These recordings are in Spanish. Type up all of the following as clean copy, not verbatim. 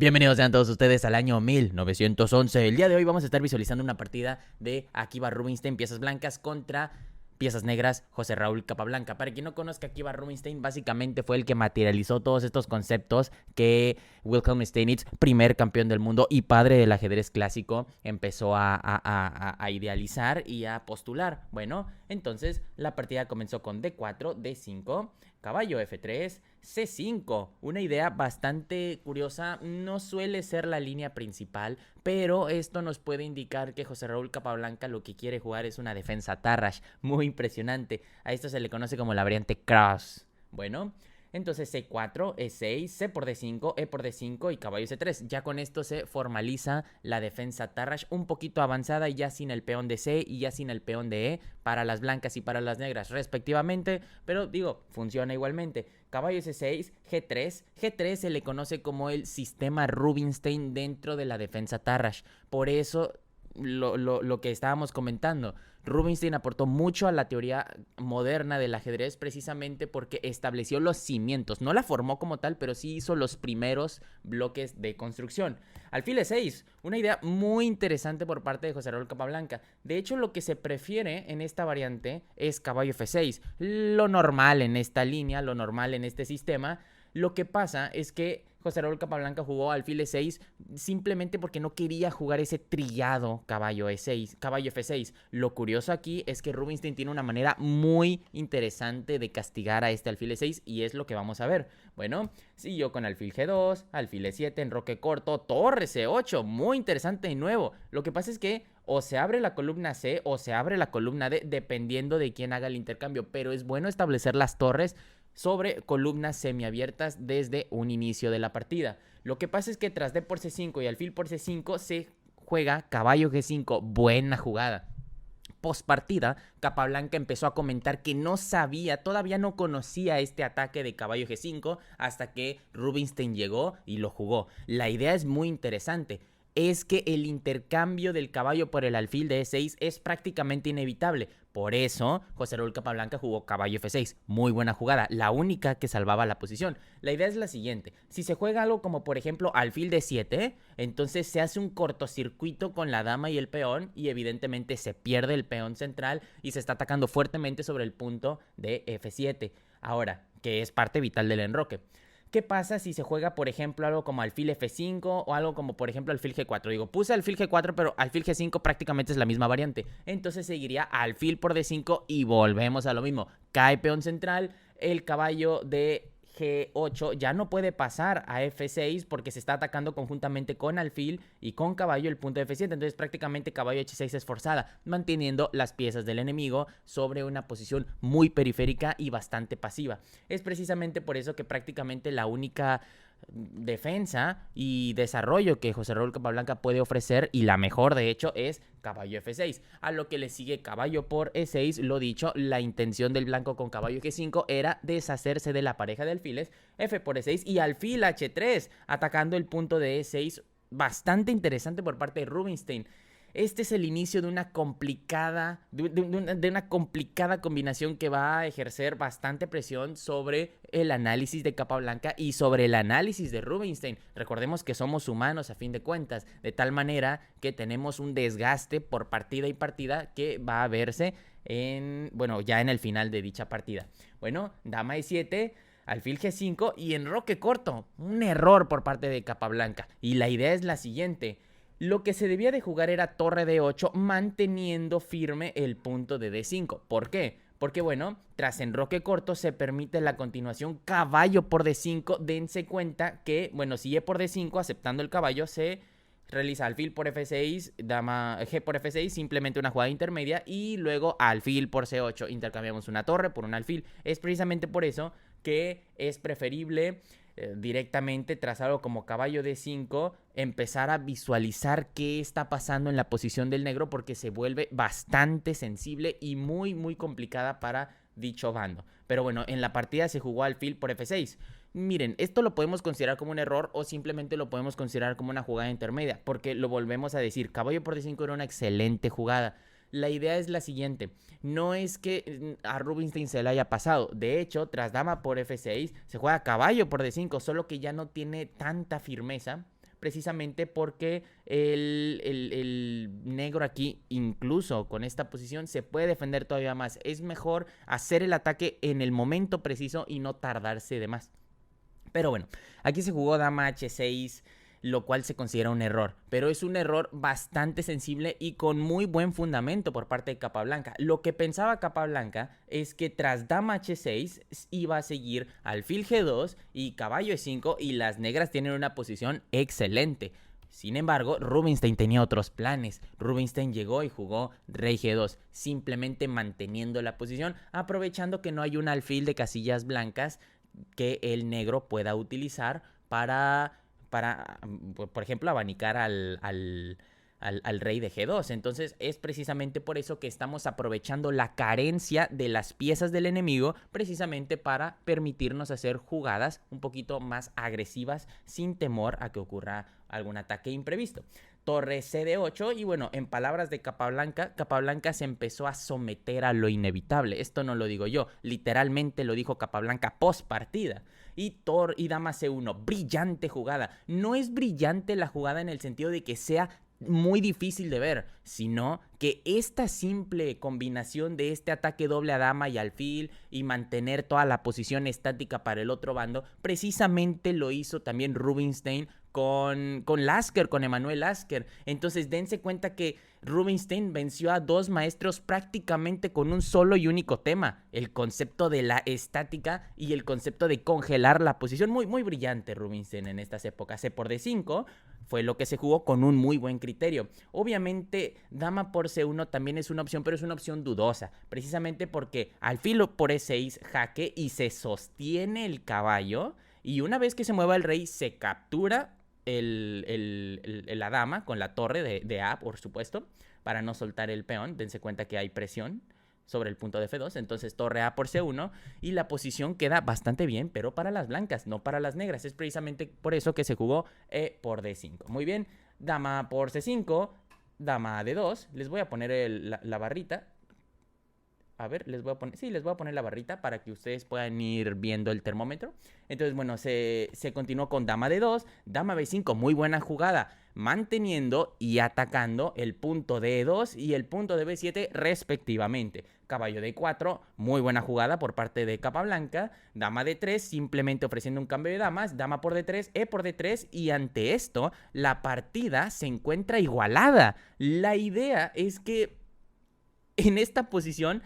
Bienvenidos sean todos ustedes al año 1911. El día de hoy vamos a estar visualizando una partida de Akiba Rubinstein, piezas blancas contra piezas negras, José Raúl Capablanca. Para quien no conozca, Akiba Rubinstein básicamente fue el que materializó todos estos conceptos que Wilhelm Steinitz, primer campeón del mundo y padre del ajedrez clásico, empezó a idealizar y a postular. Bueno, entonces la partida comenzó con D4, D5, caballo F3, C5. Una idea bastante curiosa, no suele ser la línea principal, pero esto nos puede indicar que José Raúl Capablanca lo que quiere jugar es una defensa Tarrasch muy impresionante. A esto se le conoce como la variante Cross. Bueno, entonces C4, E6, C por D5, E por D5 y caballo C3. Ya con esto se formaliza la defensa Tarrasch un poquito avanzada y ya sin el peón de C y ya sin el peón de E para las blancas y para las negras respectivamente. Pero digo, funciona igualmente. Caballo C6, G3. G3 se le conoce como el sistema Rubinstein dentro de la defensa Tarrasch. Por eso lo que estábamos comentando. Rubinstein aportó mucho a la teoría moderna del ajedrez precisamente porque estableció los cimientos. No la formó como tal, pero sí hizo los primeros bloques de construcción. Alfil E6, una idea muy interesante por parte de José Raúl Capablanca. De hecho, lo que se prefiere en esta variante es caballo F6. Lo normal en esta línea, lo normal en este sistema. Lo que pasa es que José Raúl Capablanca jugó alfil E6 simplemente porque no quería jugar ese trillado caballo E6, caballo F6. Lo curioso aquí es que Rubinstein tiene una manera muy interesante de castigar a este alfil E6 y es lo que vamos a ver. Bueno, siguió con alfil G2, alfil E7, enroque corto, torre C8, muy interesante de nuevo. Lo que pasa es que o se abre la columna C o se abre la columna D dependiendo de quién haga el intercambio, pero es bueno establecer las torres sobre columnas semiabiertas desde un inicio de la partida. Lo que pasa es que tras D por C5 y alfil por C5 se juega caballo G5, buena jugada. Post partida, Capablanca empezó a comentar que no sabía, todavía no conocía este ataque de caballo G5 hasta que Rubinstein llegó y lo jugó. La idea es muy interesante. Es que el intercambio del caballo por el alfil de E6 es prácticamente inevitable. Por eso, José Raúl Capablanca jugó caballo F6. Muy buena jugada, la única que salvaba la posición. La idea es la siguiente. Si se juega algo como, por ejemplo, alfil de 7, entonces se hace un cortocircuito con la dama y el peón y evidentemente se pierde el peón central y se está atacando fuertemente sobre el punto de F7. Ahora, que es parte vital del enroque. ¿Qué pasa si se juega, por ejemplo, algo como alfil F5 o algo como, por ejemplo, alfil G4? Digo, puse alfil G4, pero alfil G5 prácticamente es la misma variante. Entonces seguiría alfil por D5 y volvemos a lo mismo. Cae peón central, el caballo de G8 ya no puede pasar a F6 porque se está atacando conjuntamente con alfil y con caballo el punto de F7. Entonces prácticamente caballo H6 es forzada, manteniendo las piezas del enemigo sobre una posición muy periférica y bastante pasiva. Es precisamente por eso que prácticamente la única defensa y desarrollo que José Raúl Capablanca puede ofrecer, y la mejor de hecho, es caballo F6, a lo que le sigue caballo por E6. Lo dicho, la intención del blanco con caballo G5 era deshacerse de la pareja de alfiles, F por E6 y alfil H3, atacando el punto de E6, bastante interesante por parte de Rubinstein. Este es el inicio de una complicada, de una complicada combinación que va a ejercer bastante presión sobre el análisis de Capablanca y sobre el análisis de Rubinstein. Recordemos que somos humanos a fin de cuentas, de tal manera que tenemos un desgaste por partida y partida que va a verse ya en el final de dicha partida. Bueno, dama E7, alfil G5 y enroque corto. Un error por parte de Capablanca. Y la idea es la siguiente. Lo que se debía de jugar era torre D8 manteniendo firme el punto de D5. ¿Por qué? Porque bueno, tras enroque corto se permite la continuación caballo por D5. Dense cuenta que, bueno, si E por D5 aceptando el caballo se realiza alfil por F6, dama G por F6, simplemente una jugada intermedia y luego alfil por C8. Intercambiamos una torre por un alfil. Es precisamente por eso que es preferible directamente tras algo como caballo D5 empezar a visualizar qué está pasando en la posición del negro, porque se vuelve bastante sensible y muy muy complicada para dicho bando. Pero bueno, en la partida se jugó alfil por F6. Miren, esto lo podemos considerar como un error o simplemente lo podemos considerar como una jugada intermedia, porque lo volvemos a decir, caballo por D5 era una excelente jugada. La idea es la siguiente, no es que a Rubinstein se le haya pasado, de hecho, tras dama por F6 se juega caballo por D5, solo que ya no tiene tanta firmeza precisamente porque el negro aquí, incluso con esta posición, se puede defender todavía más. Es mejor hacer el ataque en el momento preciso y no tardarse de más. Pero bueno, aquí se jugó dama h6, lo cual se considera un error, pero es un error bastante sensible y con muy buen fundamento por parte de Capablanca. Lo que pensaba Capablanca es que tras dama h6 iba a seguir alfil g2 y caballo e5, y las negras tienen una posición excelente. Sin embargo, Rubinstein tenía otros planes. Rubinstein llegó y jugó rey g2, simplemente manteniendo la posición, aprovechando que no hay un alfil de casillas blancas que el negro pueda utilizar para por ejemplo, abanicar al rey de G2. Entonces es precisamente por eso que estamos aprovechando la carencia de las piezas del enemigo, precisamente para permitirnos hacer jugadas un poquito más agresivas sin temor a que ocurra algún ataque imprevisto. Torre cd8, y bueno, en palabras de Capablanca, Capablanca se empezó a someter a lo inevitable. Esto no lo digo yo, literalmente lo dijo Capablanca post partida. Y dama c1, brillante jugada. No es brillante la jugada en el sentido de que sea muy difícil de ver, sino que esta simple combinación de este ataque doble a dama y alfil y mantener toda la posición estática para el otro bando, precisamente lo hizo también Rubinstein con Lasker, con Emanuel Lasker. Entonces dense cuenta que Rubinstein venció a dos maestros prácticamente con un solo y único tema: el concepto de la estática y el concepto de congelar la posición. Muy, muy brillante Rubinstein en estas épocas. C por D5 fue lo que se jugó con un muy buen criterio. Obviamente dama por C1 también es una opción, pero es una opción dudosa, precisamente porque alfil por E6 jaque y se sostiene el caballo, y una vez que se mueva el rey se captura la dama con la torre de A, por supuesto, para no soltar el peón. Dense cuenta que hay presión sobre el punto de F2, entonces torre A por C1, y la posición queda bastante bien, pero para las blancas, no para las negras. Es precisamente por eso que se jugó E por D5. Muy bien, dama por C5, dama a D2. Les voy a poner la barrita. A ver, les voy a poner la barrita para que ustedes puedan ir viendo el termómetro. Entonces, bueno, se continuó con dama d2, dama b5, muy buena jugada, manteniendo y atacando el punto de e2 y el punto de b7 respectivamente. Caballo d4, muy buena jugada por parte de Capablanca. Dama d3, simplemente ofreciendo un cambio de damas. Dama por d3, e por d3, y ante esto, la partida se encuentra igualada. La idea es que en esta posición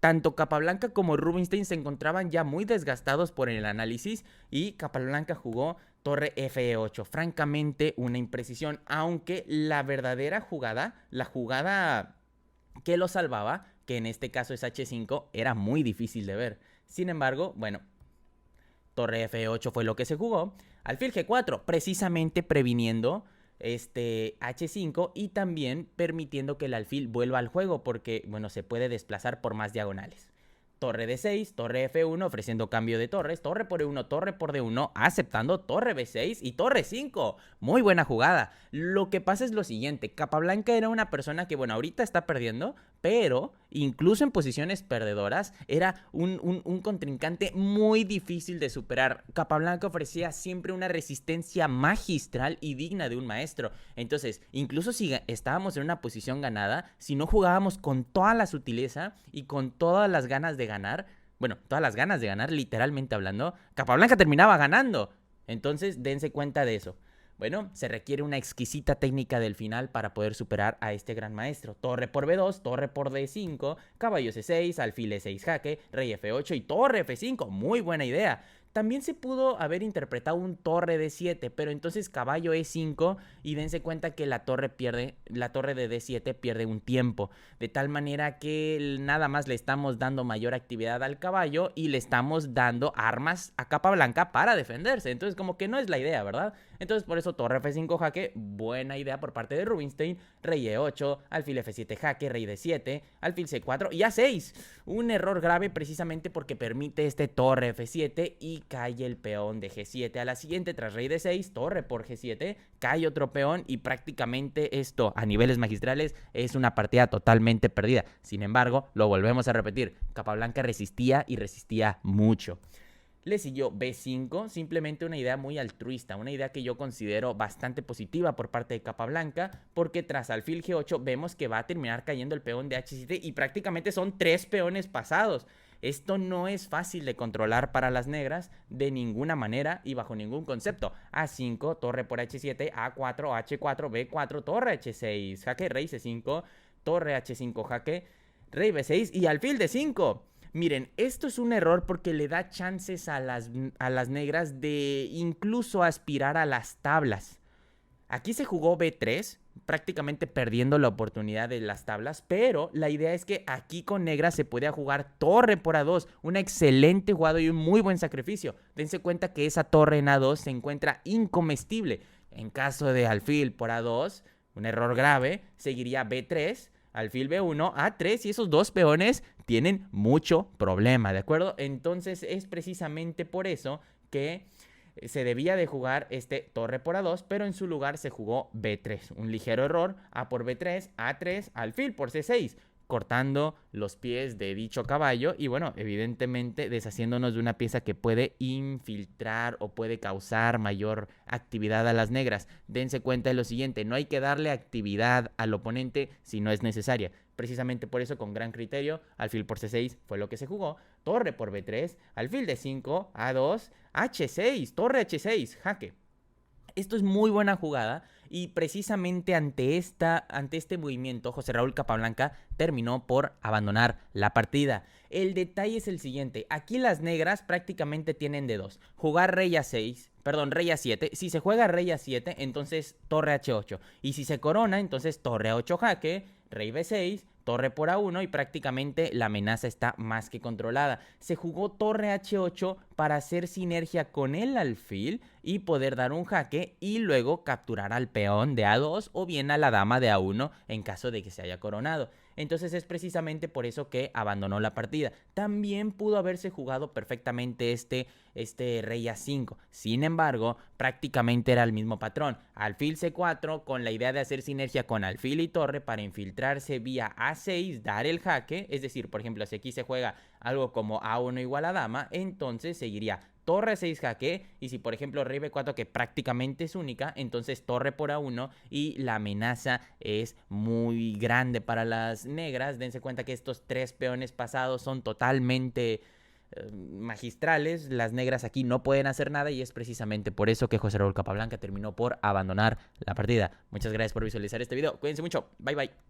tanto Capablanca como Rubinstein se encontraban ya muy desgastados por el análisis, y Capablanca jugó torre F8. Francamente, una imprecisión, aunque la verdadera jugada, la jugada que lo salvaba, que en este caso es H5, era muy difícil de ver. Sin embargo, bueno, torre F8 fue lo que se jugó. Alfil G4, precisamente previniendo H5 y también permitiendo que el alfil vuelva al juego, porque, bueno, se puede desplazar por más diagonales. Torre D6, torre F1 ofreciendo cambio de torres, torre por E1, torre por D1, aceptando torre B6 y torre 5. Muy buena jugada. Lo que pasa es lo siguiente: Capablanca era una persona que, bueno, ahorita está perdiendo, pero incluso en posiciones perdedoras era un contrincante muy difícil de superar. Capablanca ofrecía siempre una resistencia magistral y digna de un maestro. Entonces, incluso si estábamos en una posición ganada, si no jugábamos con toda la sutileza y con todas las ganas de ganar, bueno, todas las ganas de ganar, literalmente hablando, Capablanca terminaba ganando. Entonces, dense cuenta de eso. Bueno, se requiere una exquisita técnica del final para poder superar a este gran maestro. Torre por B2, torre por D5, caballo C6, alfil E6 jaque, rey F8 y torre F5. Muy buena idea. También se pudo haber interpretado un torre D7, pero entonces caballo E5, y dense cuenta que la torre de D7 pierde un tiempo, de tal manera que nada más le estamos dando mayor actividad al caballo y le estamos dando armas a Capablanca para defenderse. Entonces como que no es la idea, ¿verdad? Entonces por eso torre F5 jaque, buena idea por parte de Rubinstein. Rey E8, alfil F7 jaque, rey D7, alfil C4 y A6. Un error grave precisamente porque permite torre F7 y cae el peón de G7 a la siguiente. Tras rey D6, torre por G7, cae otro peón, y prácticamente esto a niveles magistrales es una partida totalmente perdida. Sin embargo, lo volvemos a repetir, Capablanca resistía y resistía mucho. Le siguió B5, simplemente una idea muy altruista, una idea que yo considero bastante positiva por parte de Capablanca, porque tras alfil G8 vemos que va a terminar cayendo el peón de H7 y prácticamente son 3 peones pasados. Esto no es fácil de controlar para las negras de ninguna manera y bajo ningún concepto. A5, torre por H7, A4, H4, B4, torre H6, jaque rey C5, torre H5, jaque, rey B6 y alfil D5. Miren, esto es un error porque le da chances a las negras de incluso aspirar a las tablas. Aquí se jugó B3, prácticamente perdiendo la oportunidad de las tablas, pero la idea es que aquí con negras se puede jugar torre por A2, una excelente jugada y un muy buen sacrificio. Dense cuenta que esa torre en A2 se encuentra incomestible. En caso de alfil por A2, un error grave, seguiría B3, alfil B1, A3 y esos dos peones tienen mucho problema, ¿de acuerdo? Entonces es precisamente por eso que se debía de jugar este torre por A2, pero en su lugar se jugó B3. Un ligero error, A por B3, A3, alfil por C6, cortando los pies de dicho caballo y bueno, evidentemente deshaciéndonos de una pieza que puede infiltrar o puede causar mayor actividad a las negras. Dense cuenta de lo siguiente, no hay que darle actividad al oponente si no es necesaria. Precisamente por eso, con gran criterio, alfil por C6 fue lo que se jugó. Torre por B3, alfil D5, A2, H6, torre H6, jaque. Esto es muy buena jugada y precisamente ante este movimiento José Raúl Capablanca terminó por abandonar la partida. El detalle es el siguiente, aquí las negras prácticamente tienen de dos, jugar rey A6, perdón, rey A7, si se juega rey A7 entonces torre H8 y si se corona entonces torre A8 jaque, rey B6, torre por A1 y prácticamente la amenaza está más que controlada. Se jugó torre H8 para hacer sinergia con el alfil y poder dar un jaque y luego capturar al peón de A2 o bien a la dama de A1 en caso de que se haya coronado. Entonces es precisamente por eso que abandonó la partida. También pudo haberse jugado perfectamente este rey A5. Sin embargo, prácticamente era el mismo patrón. Alfil C4 con la idea de hacer sinergia con alfil y torre para infiltrarse vía A6, dar el jaque. Es decir, por ejemplo, si aquí se juega algo como A1 igual a dama, entonces seguiría torre 6 jaque y si por ejemplo rey B4 que prácticamente es única, entonces torre por A1 y la amenaza es muy grande para las negras. Dense cuenta que estos 3 peones pasados son totalmente magistrales. Las negras aquí no pueden hacer nada y es precisamente por eso que José Raúl Capablanca terminó por abandonar la partida. Muchas gracias por visualizar este video. Cuídense mucho. Bye bye.